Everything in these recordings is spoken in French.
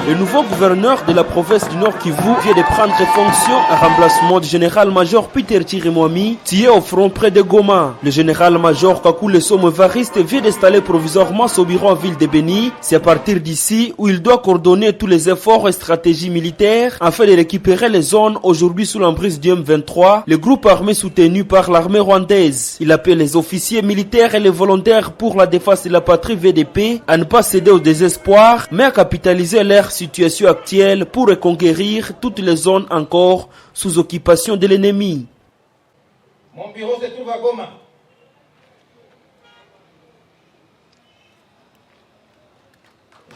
Le nouveau gouverneur de la province du Nord Kivu vient de prendre fonction en remplacement du général-major Peter Chirimwami, tué au front près de Goma. Le général-major Kakule Somovariste vient d'installer provisoirement son bureau en ville de Beni. C'est à partir d'ici où il doit coordonner tous les efforts et stratégies militaires afin de récupérer les zones aujourd'hui sous l'emprise du M23, le groupe armé soutenu par l'armée rwandaise. Il appelle les officiers militaires et les volontaires pour la défense de la patrie VDP à ne pas céder au désespoir, mais à capitaliser leur situation actuelle pour reconquérir toutes les zones encore sous occupation de l'ennemi. Mon bureau se trouve à Goma.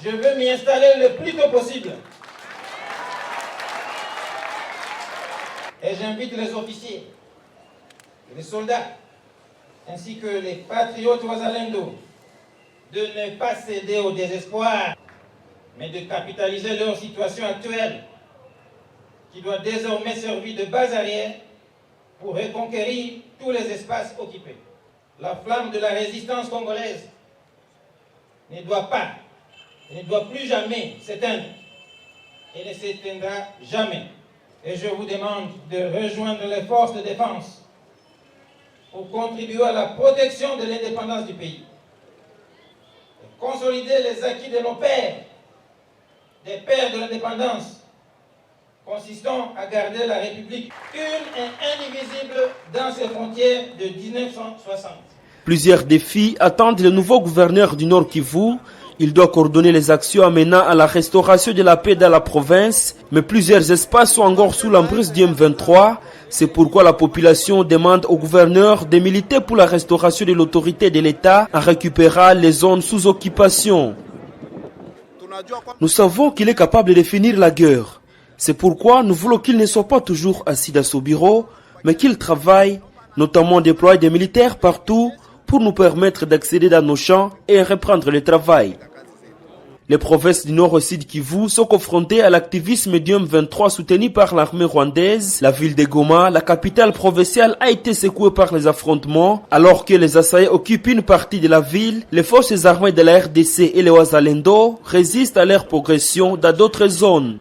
Je veux m'y installer le plus tôt possible. Et j'invite les officiers, les soldats, ainsi que les patriotes Wazalendo, de ne pas céder au désespoir, mais de capitaliser leur situation actuelle, qui doit désormais servir de base arrière pour reconquérir tous les espaces occupés. La flamme de la résistance congolaise ne doit plus jamais s'éteindre et ne s'éteindra jamais. Et je vous demande de rejoindre les forces de défense pour contribuer à la protection de l'indépendance du pays. Et consolider les acquis de nos pères, des pères de l'indépendance, consistant à garder la République une et indivisible dans ses frontières de 1960. Plusieurs défis attendent le nouveau gouverneur du Nord Kivu. Il doit coordonner les actions amenant à la restauration de la paix dans la province, mais plusieurs espaces sont encore sous l'emprise du M23. C'est pourquoi la population demande au gouverneur de militer pour la restauration de l'autorité de l'État en récupérant les zones sous occupation. Nous savons qu'il est capable de finir la guerre. C'est pourquoi nous voulons qu'il ne soit pas toujours assis dans son bureau, mais qu'il travaille, notamment déployer des militaires partout, pour nous permettre d'accéder dans nos champs et reprendre le travail. Les provinces du Nord et Sud Kivu sont confrontées à l'activisme du M23 soutenu par l'armée rwandaise. La ville de Goma, la capitale provinciale, a été secouée par les affrontements. Alors que les assaillants occupent une partie de la ville, les forces armées de la RDC et les Wazalendo résistent à leur progression dans d'autres zones.